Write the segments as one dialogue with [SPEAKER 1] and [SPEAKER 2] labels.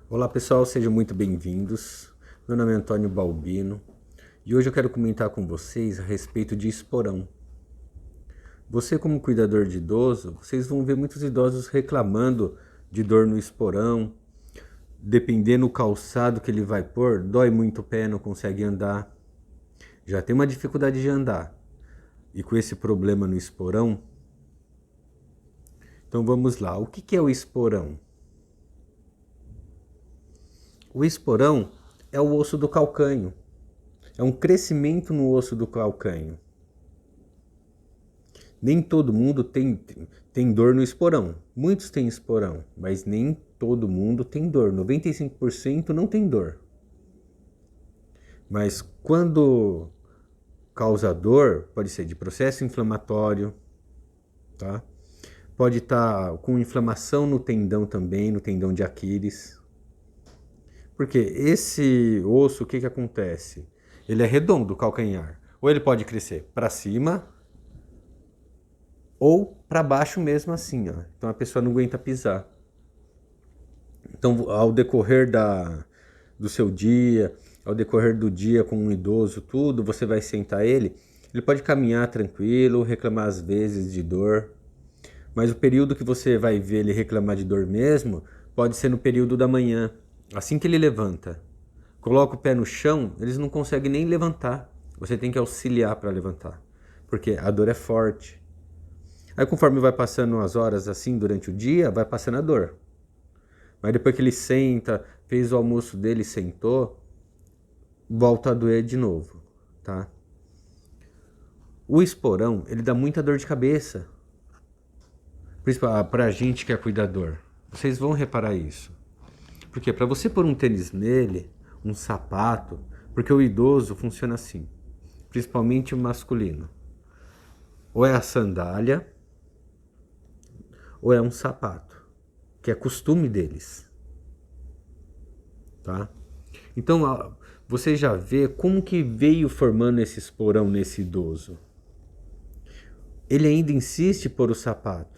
[SPEAKER 1] Olá pessoal, sejam muito bem-vindos. Meu nome é Antônio Balbino e hoje eu quero comentar com vocês a respeito de esporão. Você, como cuidador de idoso, vocês vão ver muitos idosos reclamando de dor no esporão. Dependendo do calçado que ele vai pôr, dói muito o pé, não consegue andar. Já tem uma dificuldade de andar. E com esse problema no esporão, então vamos lá. O que é o esporão? O esporão é o osso do calcânio. É um crescimento no osso do calcânio. Nem todo mundo tem dor no esporão. Muitos têm esporão, mas nem todo mundo tem dor. 95% não tem dor. Mas quando causa dor, pode ser de processo inflamatório, tá? Pode estar com inflamação no tendão também, no tendão de Aquiles. Porque esse osso, o que acontece? Ele é redondo, o calcanhar. Ou ele pode crescer para cima, ou para baixo mesmo assim, ó. Então a pessoa não aguenta pisar. Então, ao decorrer do seu dia, ao decorrer do dia com um idoso, tudo, você vai sentar ele pode caminhar tranquilo, reclamar às vezes de dor, mas o período que você vai ver ele reclamar de dor mesmo, pode ser no período da manhã, assim que ele levanta. Coloca o pé no chão, eles não conseguem nem levantar. Você tem que auxiliar para levantar, porque a dor é forte. Aí conforme vai passando as horas assim durante o dia, vai passando a dor. Mas depois que ele senta, fez o almoço dele, sentou, volta a doer de novo, tá? O esporão, ele dá muita dor de cabeça. Principalmente pra gente que é cuidador. Vocês vão reparar isso. Porque para você pôr um tênis nele, um sapato, porque o idoso funciona assim, principalmente o masculino. Ou é a sandália, ou é um sapato, que é costume deles, tá? Então, você já vê como que veio formando esse esporão nesse idoso. Ele ainda insiste por o sapato.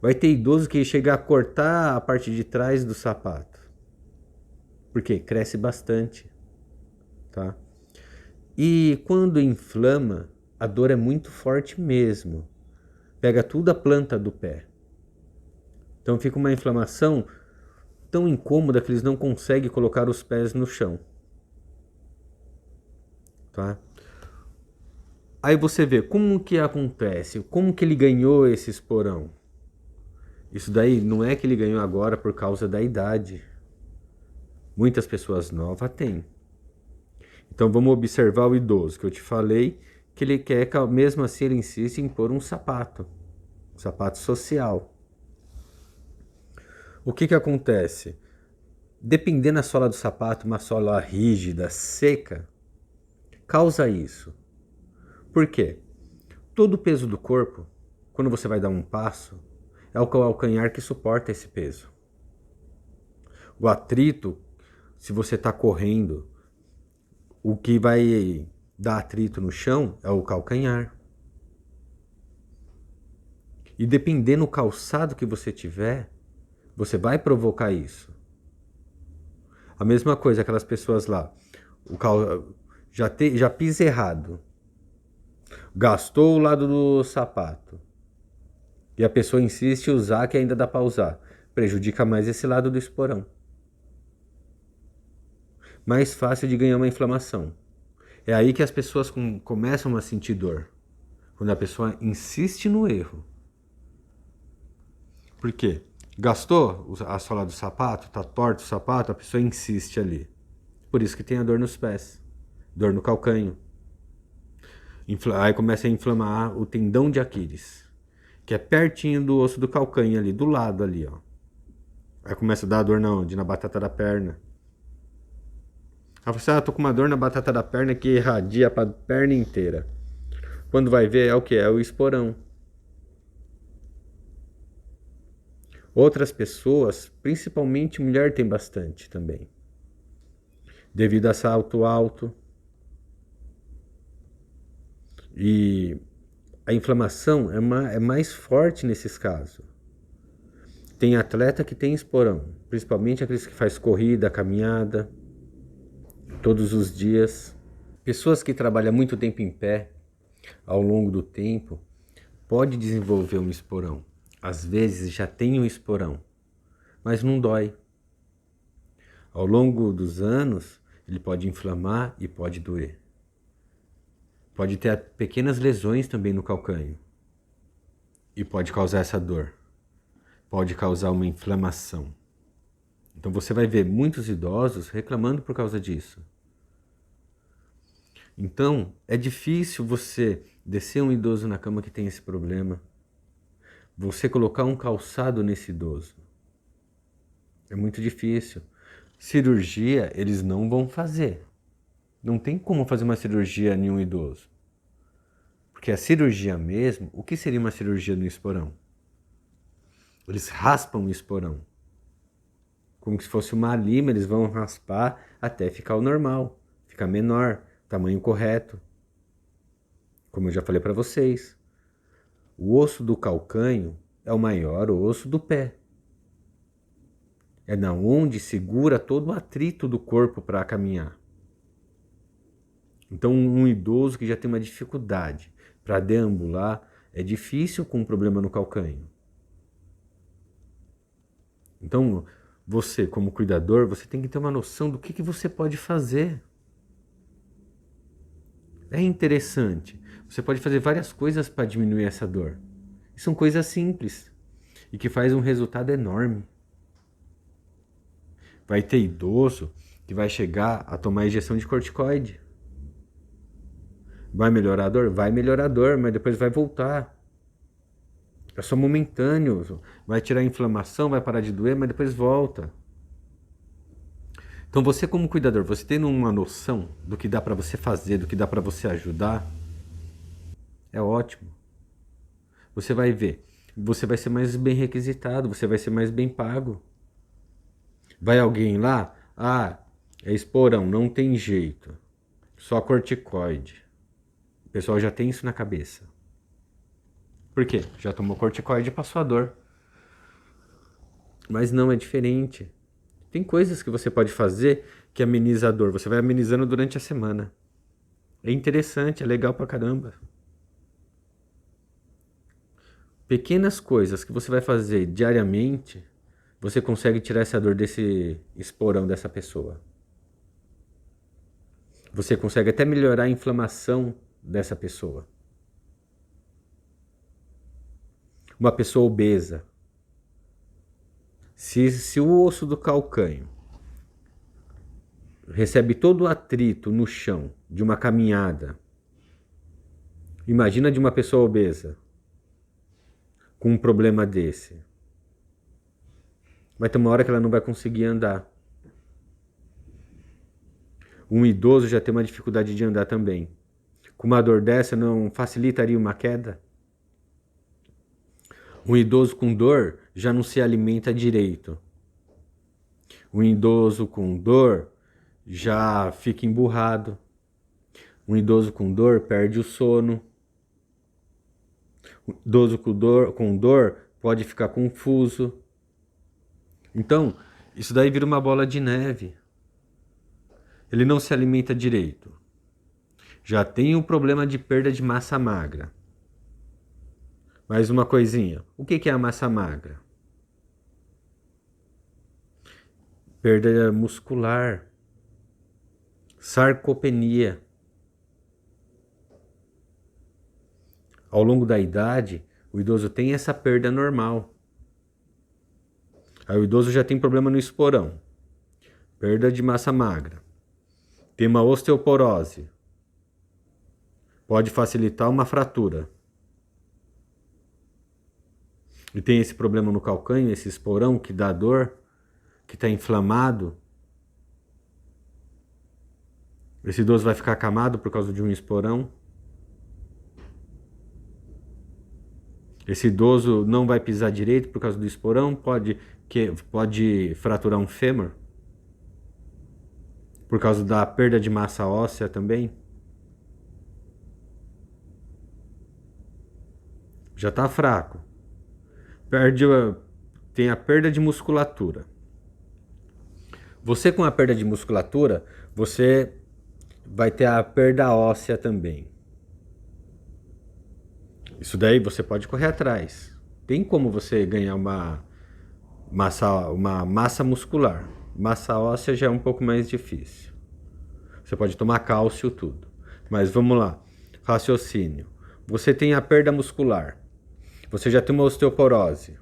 [SPEAKER 1] Vai ter idoso que chega a cortar a parte de trás do sapato. Porque cresce bastante, tá? E quando inflama, a dor é muito forte mesmo. Pega tudo a planta do pé. Então fica uma inflamação tão incômoda que eles não conseguem colocar os pés no chão, tá? Aí você vê como que acontece, como que ele ganhou esse esporão. Isso daí não é que ele ganhou agora por causa da idade. Muitas pessoas novas têm. Então vamos observar o idoso, que eu te falei que ele quer, mesmo assim ele insiste em pôr um sapato social. O que acontece? Dependendo da sola do sapato, uma sola rígida, seca, causa isso. Por quê? Todo o peso do corpo, quando você vai dar um passo, é o calcanhar que suporta esse peso. O atrito, se você está correndo, o que vai dar atrito no chão é o calcanhar. E dependendo do calçado que você tiver, você vai provocar isso. A mesma coisa, aquelas pessoas lá, já pisa errado, gastou o lado do sapato, e a pessoa insiste em usar que ainda dá para usar, prejudica mais esse lado do esporão. Mais fácil de ganhar uma inflamação. É aí que as pessoas começam a sentir dor. Quando a pessoa insiste no erro. Por quê? Gastou a sola do sapato, tá torto o sapato, a pessoa insiste ali. Por isso que tem a dor nos pés, dor no calcanho. Aí começa a inflamar o tendão de Aquiles, que é pertinho do osso do calcanho ali, do lado ali, ó. Aí começa a dar dor na onde? Na batata da perna. Aí você, tô com uma dor na batata da perna que irradia pra perna inteira. Quando vai ver, é o que? É o esporão. Outras pessoas, principalmente mulher, tem bastante também. Devido a salto alto. E a inflamação é mais forte nesses casos. Tem atleta que tem esporão, principalmente aqueles que faz corrida, caminhada, todos os dias. Pessoas que trabalham muito tempo em pé, ao longo do tempo, pode desenvolver um esporão. Às vezes já tem um esporão, mas não dói. Ao longo dos anos, ele pode inflamar e pode doer. Pode ter pequenas lesões também no calcânio e pode causar essa dor. Pode causar uma inflamação. Então você vai ver muitos idosos reclamando por causa disso. Então é difícil você descer um idoso na cama que tem esse problema. Você colocar um calçado nesse idoso. É muito difícil. Cirurgia eles não vão fazer. Não tem como fazer uma cirurgia em um idoso. Porque a cirurgia mesmo, o que seria uma cirurgia no esporão? Eles raspam o esporão. Como se fosse uma lima, eles vão raspar até ficar o normal, ficar menor, tamanho correto. Como eu já falei para vocês, o osso do calcânio é o maior osso do pé. É na onde segura todo o atrito do corpo para caminhar. Então um idoso que já tem uma dificuldade para deambular, é difícil com um problema no calcânio. Então você, como cuidador, você tem que ter uma noção do que você pode fazer. É interessante. Você pode fazer várias coisas para diminuir essa dor. E são coisas simples e que faz um resultado enorme. Vai ter idoso que vai chegar a tomar injeção de corticoide. Vai melhorar a dor? Vai melhorar a dor, mas depois vai voltar. É só momentâneo. Vai tirar a inflamação, vai parar de doer, mas depois volta. Então você como cuidador, você tendo uma noção do que dá para você fazer, do que dá para você ajudar, é ótimo. Você vai ver, você vai ser mais bem requisitado, você vai ser mais bem pago. Vai alguém lá, é esporão, não tem jeito, só corticoide. O pessoal já tem isso na cabeça. Por quê? Já tomou corticoide e passou a dor. Mas não, é diferente. Tem coisas que você pode fazer que ameniza a dor. Você vai amenizando durante a semana. É interessante, é legal pra caramba. Pequenas coisas que você vai fazer diariamente, você consegue tirar essa dor desse esporão dessa pessoa. Você consegue até melhorar a inflamação dessa pessoa. Uma pessoa obesa. Se o osso do calcânio recebe todo o atrito no chão de uma caminhada, imagina de uma pessoa obesa com um problema desse. Vai ter uma hora que ela não vai conseguir andar. Um idoso já tem uma dificuldade de andar também. Com uma dor dessa não facilitaria uma queda? Um idoso com dor já não se alimenta direito. Um idoso com dor já fica emburrado. Um idoso com dor perde o sono. Um idoso com dor pode ficar confuso. Então, isso daí vira uma bola de neve. Ele não se alimenta direito. Já tem um problema de perda de massa magra. Mais uma coisinha. O que é a massa magra? Perda muscular. Sarcopenia. Ao longo da idade, o idoso tem essa perda normal. Aí o idoso já tem problema no esporão. Perda de massa magra. Tem uma osteoporose. Pode facilitar uma fratura. E tem esse problema no calcânio, esse esporão que dá dor, que está inflamado. Esse idoso vai ficar acamado por causa de um esporão. Esse idoso não vai pisar direito por causa do esporão, pode fraturar um fêmur. Por causa da perda de massa óssea também. Já está fraco. tem a perda de musculatura. Você com a perda de musculatura, você vai ter a perda óssea também. Isso daí você pode correr atrás. Tem como você ganhar uma massa muscular. Massa óssea já é um pouco mais difícil. Você pode tomar cálcio, tudo. Mas vamos lá. Raciocínio. Você tem a perda muscular. Você já tem uma osteoporose.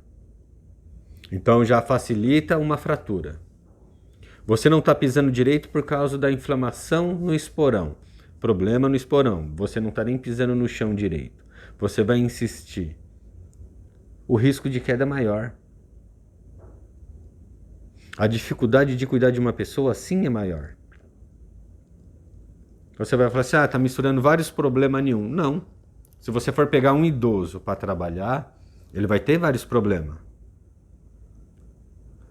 [SPEAKER 1] Então já facilita uma fratura. Você não está pisando direito por causa da inflamação no esporão. Problema no esporão. Você não está nem pisando no chão direito. Você vai insistir. O risco de queda é maior. A dificuldade de cuidar de uma pessoa sim é maior. Você vai falar assim, tá misturando vários problemas nenhum. Não. Se você for pegar um idoso para trabalhar, ele vai ter vários problemas.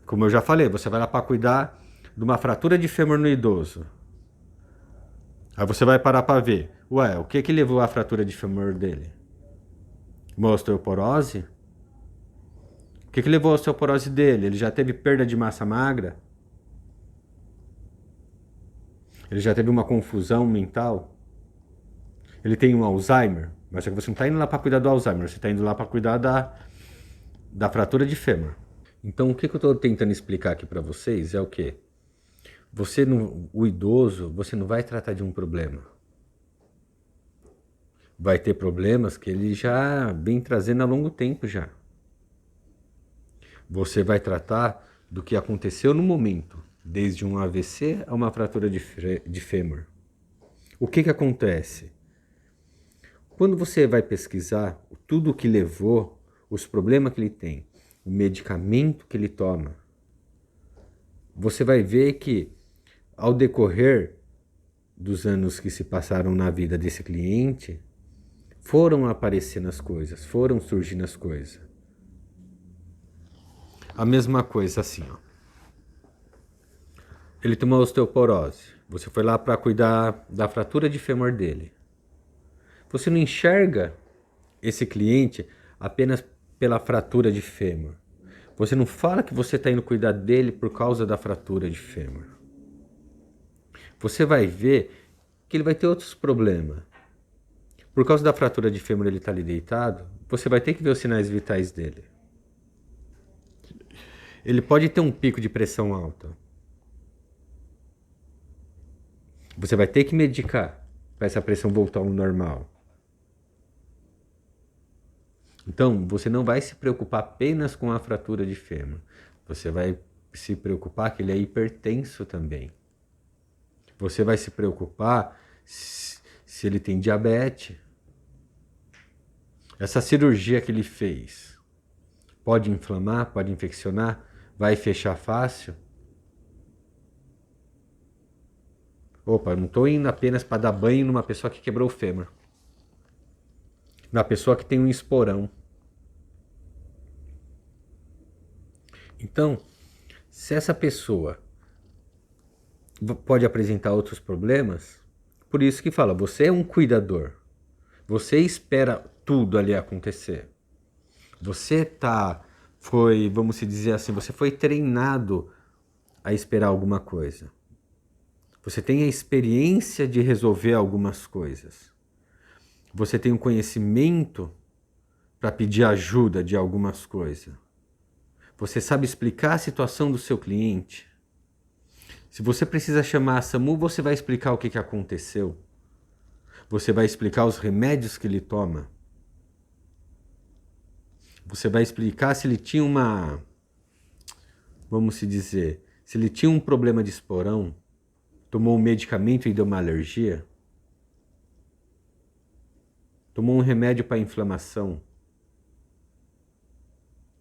[SPEAKER 1] Como eu já falei, você vai lá para cuidar de uma fratura de fêmur no idoso. Aí você vai parar para ver, o que levou à fratura de fêmur dele? Uma osteoporose? O que levou à osteoporose dele? Ele já teve perda de massa magra? Ele já teve uma confusão mental? Ele tem um Alzheimer? Mas você não está indo lá para cuidar do Alzheimer, você está indo lá para cuidar da fratura de fêmur. Então o que eu estou tentando explicar aqui para vocês é o quê? O idoso, você não vai tratar de um problema. Vai ter problemas que ele já vem trazendo há longo tempo já. Você vai tratar do que aconteceu no momento, desde um AVC a uma fratura de fêmur. O que acontece? Quando você vai pesquisar tudo o que levou, os problemas que ele tem, o medicamento que ele toma, você vai ver que ao decorrer dos anos que se passaram na vida desse cliente, foram aparecendo as coisas, foram surgindo as coisas. A mesma coisa assim, ó. Ele tem uma osteoporose. Você foi lá para cuidar da fratura de fêmur dele. Você não enxerga esse cliente apenas pela fratura de fêmur. Você não fala que você está indo cuidar dele por causa da fratura de fêmur. Você vai ver que ele vai ter outros problemas. Por causa da fratura de fêmur ele está ali deitado, você vai ter que ver os sinais vitais dele. Ele pode ter um pico de pressão alta. Você vai ter que medicar para essa pressão voltar ao normal. Então, você não vai se preocupar apenas com a fratura de fêmur. Você vai se preocupar que ele é hipertenso também. Você vai se preocupar se ele tem diabetes. Essa cirurgia que ele fez pode inflamar, pode infeccionar, vai fechar fácil? Opa, não estou indo apenas para dar banho numa pessoa que quebrou o fêmur. Na pessoa que tem um esporão. Então, se essa pessoa pode apresentar outros problemas, por isso que fala, você é um cuidador. Você espera tudo ali acontecer. Você vamos dizer assim, você foi treinado a esperar alguma coisa. Você tem a experiência de resolver algumas coisas. Você tem um conhecimento para pedir ajuda de algumas coisas. Você sabe explicar a situação do seu cliente. Se você precisa chamar a SAMU, você vai explicar o que aconteceu. Você vai explicar os remédios que ele toma. Você vai explicar se ele tinha se ele tinha um problema de esporão, tomou um medicamento e deu uma alergia, tomou um remédio para inflamação.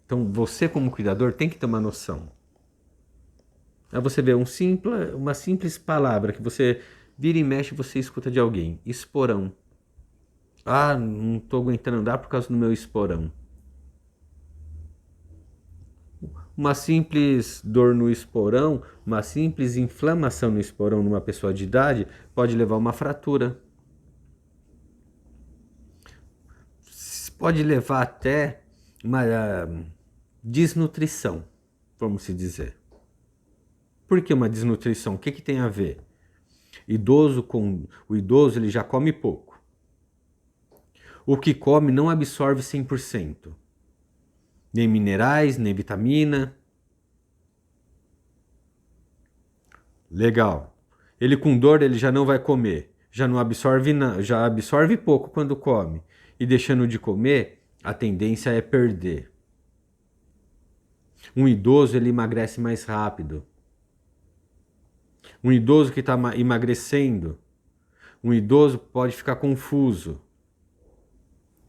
[SPEAKER 1] Então você como cuidador tem que ter uma noção. Aí você vê uma simples palavra que você vira e mexe, você escuta de alguém, esporão. Não estou aguentando andar por causa do meu esporão. Uma simples dor no esporão, uma simples inflamação no esporão numa pessoa de idade pode levar a uma fratura. Pode levar até desnutrição, vamos se dizer. Por que uma desnutrição? O que tem a ver? O idoso ele já come pouco. O que come não absorve 100%. Nem minerais, nem vitamina. Legal. Ele com dor ele já não vai comer. Já não absorve já absorve pouco quando come. E deixando de comer, a tendência é perder. Um idoso ele emagrece mais rápido. Um idoso que está emagrecendo, um idoso pode ficar confuso.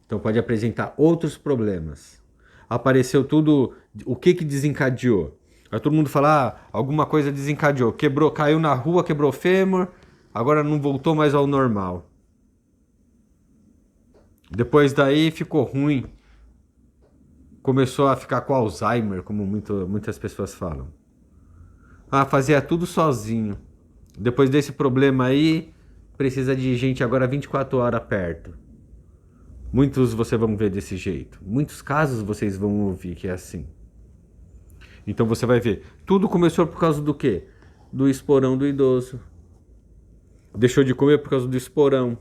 [SPEAKER 1] Então pode apresentar outros problemas. Apareceu tudo, o que desencadeou? Aí todo mundo fala, alguma coisa desencadeou. Quebrou, caiu na rua, quebrou o fêmur, agora não voltou mais ao normal. Depois daí ficou ruim. Começou a ficar com Alzheimer, como muitas pessoas falam. Fazia tudo sozinho. Depois desse problema aí, precisa de gente agora 24 horas perto. Muitos vocês vão ver desse jeito. Muitos casos vocês vão ouvir que é assim. Então você vai ver. Tudo começou por causa do quê? Do esporão do idoso. Deixou de comer por causa do esporão.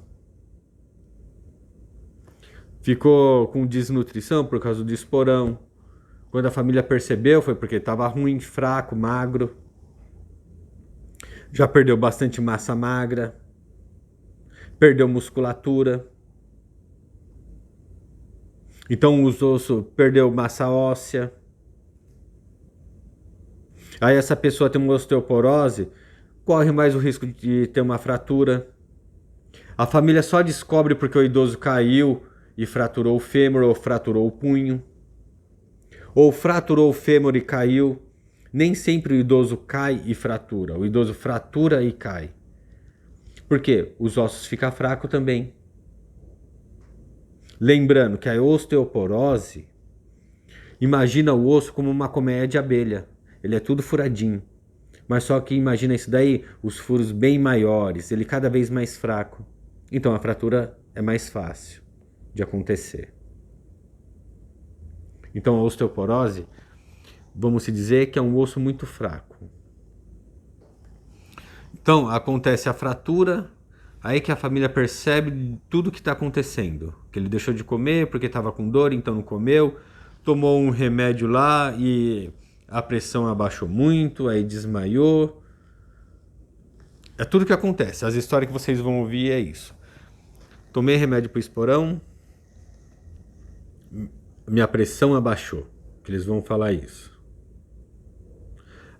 [SPEAKER 1] Ficou com desnutrição por causa do esporão. Quando a família percebeu foi porque estava ruim, fraco, magro. Já perdeu bastante massa magra. Perdeu musculatura. Então os ossos perdeu massa óssea. Aí essa pessoa tem uma osteoporose, corre mais o risco de ter uma fratura. A família só descobre porque o idoso caiu e fraturou o fêmur ou fraturou o punho. Ou fraturou o fêmur e caiu. Nem sempre o idoso cai e fratura. O idoso fratura e cai. Por quê? Os ossos ficam fracos também. Lembrando que a osteoporose, imagina o osso como uma colmeia de abelha. Ele é tudo furadinho. Mas só que imagina isso daí, os furos bem maiores, ele cada vez mais fraco. Então a fratura é mais fácil de acontecer. Então a osteoporose, vamos se dizer que é um osso muito fraco. Então acontece a fratura, aí que a família percebe tudo que está acontecendo. Que ele deixou de comer porque estava com dor, então não comeu. Tomou um remédio lá e a pressão abaixou muito, aí desmaiou. É tudo que acontece. As histórias que vocês vão ouvir é isso. Tomei remédio para o esporão, minha pressão abaixou. Que eles vão falar isso.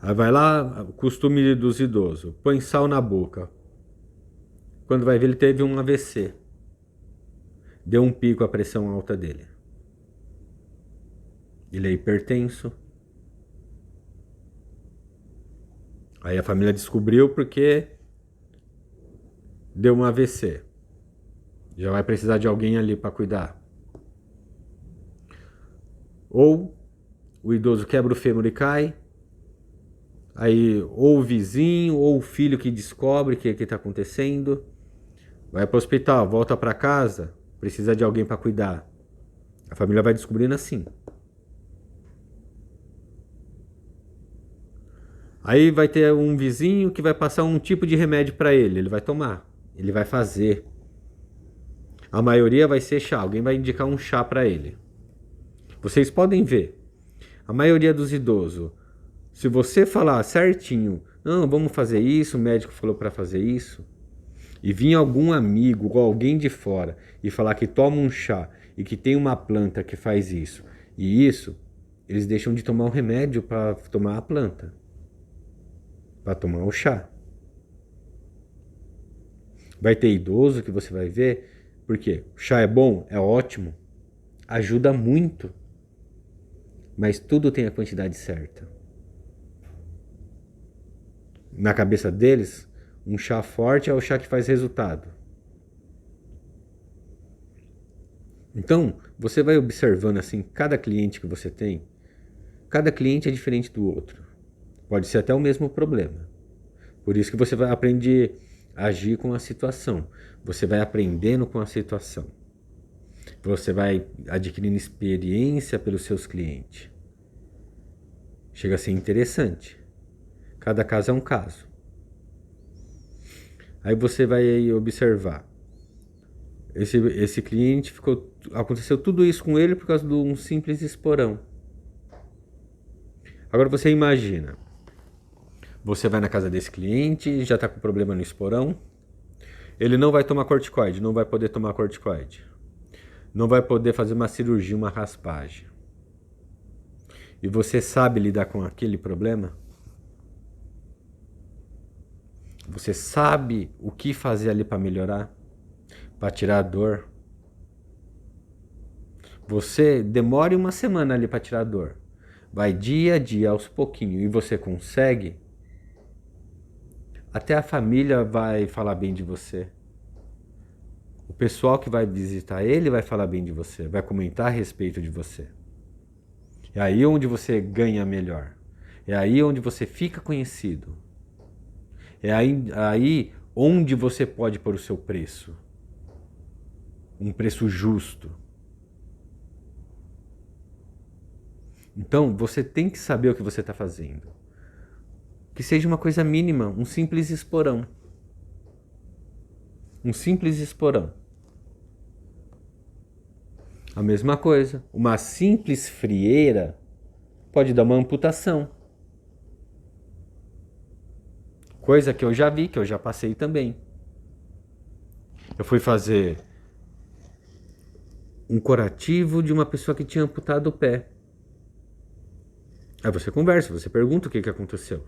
[SPEAKER 1] Aí vai lá, costume dos idosos, põe sal na boca. Quando vai ver, ele teve um AVC. Deu um pico a pressão alta dele. Ele é hipertenso. Aí a família descobriu porque deu um AVC. Já vai precisar de alguém ali para cuidar. Ou o idoso quebra o fêmur e cai. Aí ou o vizinho ou o filho que descobre o que está acontecendo. Vai para o hospital, volta para casa, precisa de alguém para cuidar. A família vai descobrindo assim. Aí vai ter um vizinho que vai passar um tipo de remédio para ele. Ele vai tomar, ele vai fazer. A maioria vai ser chá. Alguém vai indicar um chá para ele. Vocês podem ver. A maioria dos idosos, se você falar certinho, não, vamos fazer isso, o médico falou para fazer isso, e vir algum amigo ou alguém de fora e falar que toma um chá e que tem uma planta que faz isso, e isso, eles deixam de tomar o remédio para tomar a planta. Para tomar o chá. Vai ter idoso que você vai ver, porque o chá é bom, é ótimo, ajuda muito, mas tudo tem a quantidade certa. Na cabeça deles, um chá forte é o chá que faz resultado. Então, você vai observando assim, cada cliente que você tem, cada cliente é diferente do outro. Pode ser até o mesmo problema. Por isso que você vai aprender a agir com a situação. Você vai aprendendo com a situação. Você vai adquirindo experiência pelos seus clientes. Chega a ser interessante. Cada caso é um caso. Aí você vai observar. Esse cliente aconteceu tudo isso com ele por causa de um simples esporão. Agora você imagina, você vai na casa desse cliente, já está com problema no esporão, ele não vai tomar corticoide, não vai poder tomar corticoide, não vai poder fazer uma cirurgia, uma raspagem. E você sabe lidar com aquele problema? Você sabe o que fazer ali para melhorar? Para tirar a dor? Você demore uma semana ali para tirar a dor. Vai dia a dia, aos pouquinhos, e você consegue? Até a família vai falar bem de você. O pessoal que vai visitar ele vai falar bem de você, vai comentar a respeito de você. É aí onde você ganha melhor. É aí onde você fica conhecido. É aí onde você pode pôr o seu preço. Um preço justo. Então, você tem que saber o que você está fazendo. Que seja uma coisa mínima, um simples esporão. Um simples esporão. A mesma coisa, uma simples frieira pode dar uma amputação. Coisa que eu já vi, que eu já passei também. Eu fui fazer um curativo de uma pessoa que tinha amputado o pé. Aí você conversa, você pergunta o que aconteceu.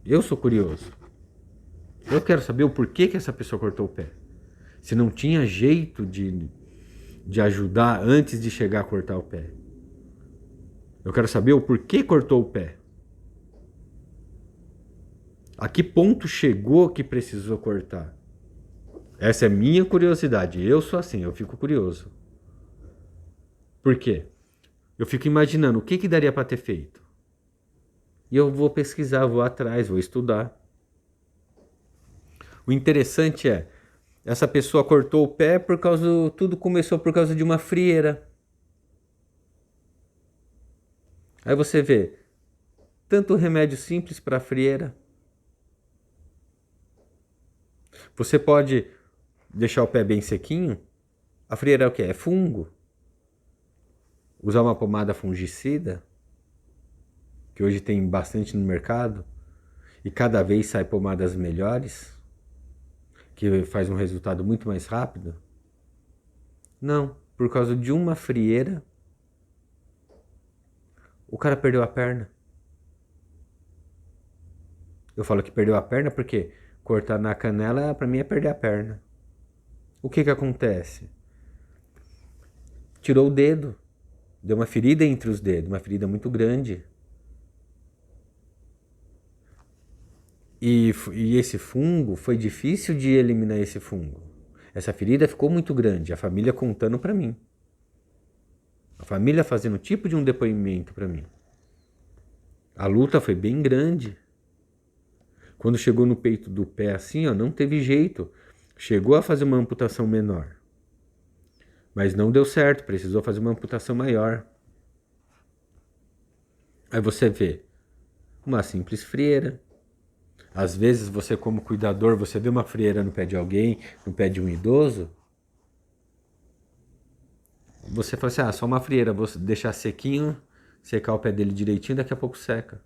[SPEAKER 1] Eu sou curioso. Eu quero saber o porquê que essa pessoa cortou o pé. Se não tinha jeito de ajudar antes de chegar a cortar o pé. Eu quero saber o porquê cortou o pé. A que ponto chegou que precisou cortar? Essa é minha curiosidade. Eu sou assim, eu fico curioso. Por quê? Eu fico imaginando o que daria para ter feito. E eu vou pesquisar, vou atrás, vou estudar. O interessante é, essa pessoa cortou o pé tudo começou por causa de uma frieira. Aí você vê, tanto remédio simples para frieira. Você pode deixar o pé bem sequinho. A frieira é o quê? É fungo. Usar uma pomada fungicida, que hoje tem bastante no mercado, e cada vez sai pomadas melhores, que faz um resultado muito mais rápido. Não, por causa de uma frieira, o cara perdeu a perna. Eu falo que perdeu a perna porque cortar na canela, para mim, é perder a perna. O que acontece? Tirou o dedo. Deu uma ferida entre os dedos, uma ferida muito grande. E esse fungo, foi difícil de eliminar esse fungo. Essa ferida ficou muito grande, a família contando para mim. A família fazendo tipo de um depoimento para mim. A luta foi bem grande. Quando chegou no peito do pé assim, ó, não teve jeito. Chegou a fazer uma amputação menor. Mas não deu certo, precisou fazer uma amputação maior. Aí você vê uma simples frieira. Às vezes você, como cuidador, você vê uma frieira no pé de alguém, no pé de um idoso. Você fala assim, só uma frieira, vou deixar sequinho, secar o pé dele direitinho, daqui a pouco seca.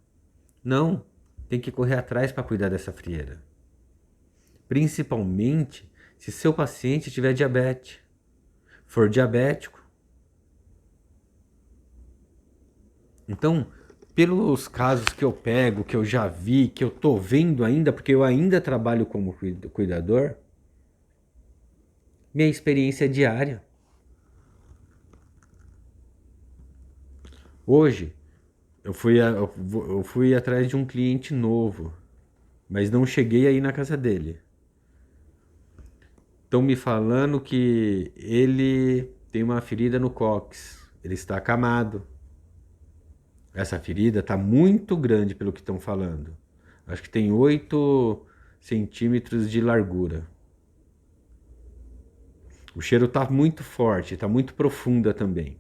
[SPEAKER 1] Não, tem que correr atrás para cuidar dessa frieira. Principalmente se seu paciente tiver diabetes, for diabético. Então, pelos casos que eu pego, que eu já vi, que eu tô vendo ainda, porque eu ainda trabalho como cuidador, minha experiência é diária. Hoje, eu fui atrás de um cliente novo, mas não cheguei aí na casa dele. Estão me falando que ele tem uma ferida no cóccix, ele está acamado. Essa ferida está muito grande pelo que estão falando. Acho que tem 8 centímetros de largura. O cheiro está muito forte, está muito profunda também.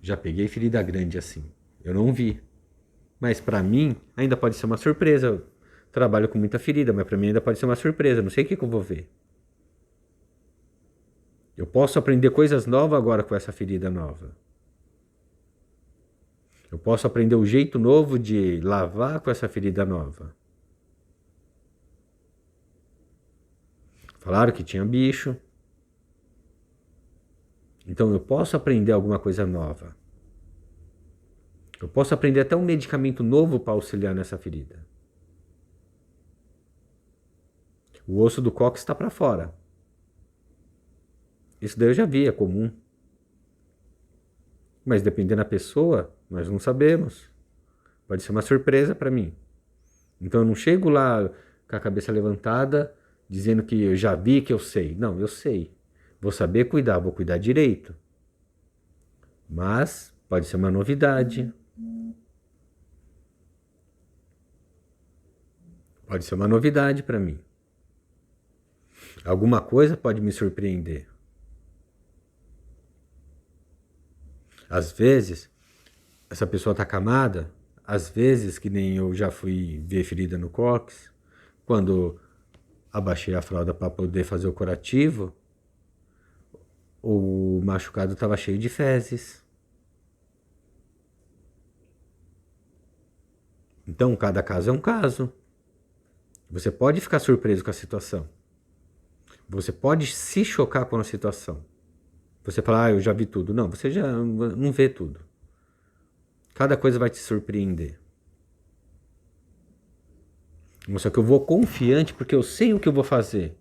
[SPEAKER 1] Já peguei ferida grande assim. Eu não vi. Mas para mim ainda pode ser uma surpresa. Eu trabalho com muita ferida, mas para mim ainda pode ser uma surpresa. Não sei o que eu vou ver. Eu posso aprender coisas novas agora com essa ferida nova. Eu posso aprender o jeito novo de lavar com essa ferida nova. Falaram que tinha bicho. Então eu posso aprender alguma coisa nova. Eu posso aprender até um medicamento novo para auxiliar nessa ferida. O osso do cóccix está para fora. Isso daí eu já vi, é comum. Mas dependendo da pessoa, nós não sabemos. Pode ser uma surpresa para mim. Então eu não chego lá com a cabeça levantada, dizendo que eu já vi, que eu sei. Não, eu sei. Vou saber cuidar, vou cuidar direito. Mas pode ser uma novidade. Pode ser uma novidade para mim. Alguma coisa pode me surpreender. Às vezes, essa pessoa está acamada, às vezes, que nem eu já fui ver ferida no cóccix, quando abaixei a fralda para poder fazer o curativo, o machucado estava cheio de fezes. Então, cada caso é um caso. Você pode ficar surpreso com a situação. Você pode se chocar com a situação. Você fala, eu já vi tudo. Não, você já não vê tudo. Cada coisa vai te surpreender. Só que eu vou confiante porque eu sei o que eu vou fazer.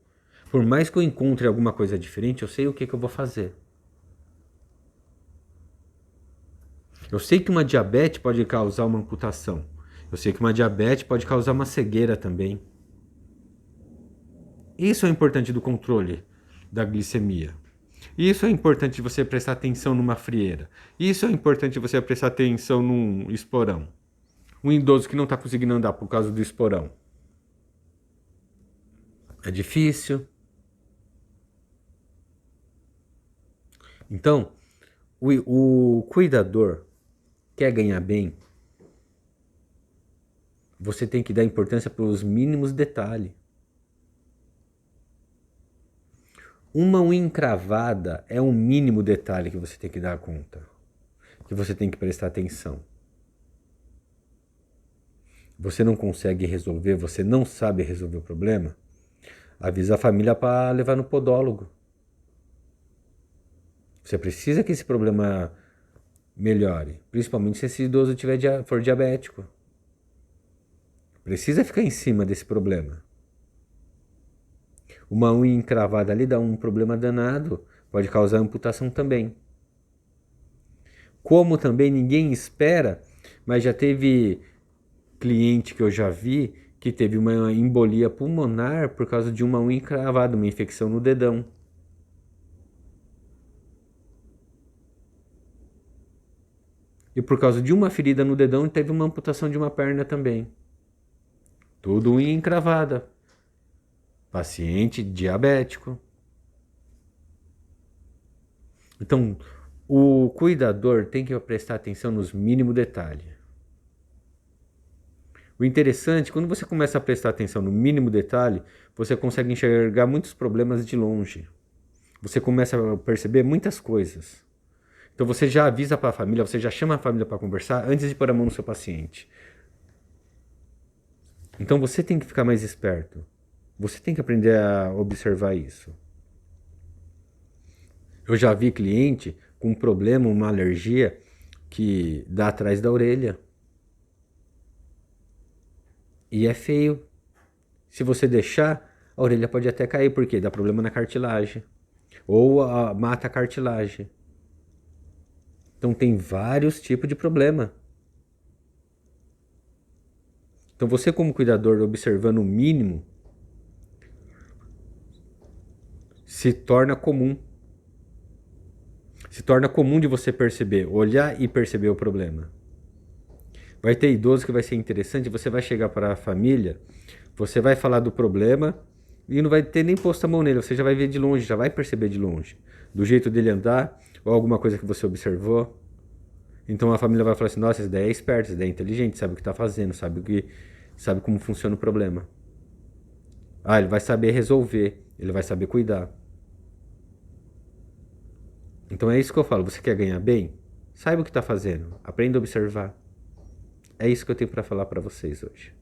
[SPEAKER 1] Por mais que eu encontre alguma coisa diferente, eu sei o que eu vou fazer. Eu sei que uma diabetes pode causar uma amputação. Eu sei que uma diabetes pode causar uma cegueira também. Isso é importante do controle da glicemia. Isso é importante você prestar atenção numa frieira. Isso é importante você prestar atenção num esporão. Um idoso que não está conseguindo andar por causa do esporão. É difícil. Então, o cuidador quer ganhar bem, você tem que dar importância para os mínimos detalhes. Uma unha encravada é um mínimo detalhe que você tem que dar conta, que você tem que prestar atenção. Você não consegue resolver, você não sabe resolver o problema, avisa a família para levar no podólogo. Você precisa que esse problema melhore, principalmente se esse idoso for diabético. Precisa ficar em cima desse problema. Uma unha encravada ali dá um problema danado, pode causar amputação também. Como também ninguém espera, mas já teve cliente que eu já vi que teve uma embolia pulmonar por causa de uma unha encravada, uma infecção no dedão. E por causa de uma ferida no dedão, teve uma amputação de uma perna também. Tudo unha encravada. Paciente diabético. Então, o cuidador tem que prestar atenção nos mínimos detalhes. O interessante, quando você começa a prestar atenção no mínimo detalhe, você consegue enxergar muitos problemas de longe. Você começa a perceber muitas coisas. Então você já avisa para a família, você já chama a família para conversar antes de pôr a mão no seu paciente. Então você tem que ficar mais esperto. Você tem que aprender a observar isso. Eu já vi cliente com um problema, uma alergia que dá atrás da orelha. E é feio. Se você deixar, a orelha pode até cair, porque dá problema na cartilagem. Ou mata a cartilagem. Então tem vários tipos de problema. Então você como cuidador, observando o mínimo, se torna comum. Se torna comum de você perceber, olhar e perceber o problema. Vai ter idoso que vai ser interessante, você vai chegar para a família, você vai falar do problema e não vai ter nem posto a mão nele, você já vai ver de longe, já vai perceber de longe. Do jeito dele andar, ou alguma coisa que você observou. Então a família vai falar assim, nossa, esse daí é esperto, esse daí é inteligente, sabe o que está fazendo, sabe como funciona o problema. Ah, ele vai saber resolver, ele vai saber cuidar. Então é isso que eu falo, você quer ganhar bem? Saiba o que está fazendo, aprenda a observar. É isso que eu tenho para falar para vocês hoje.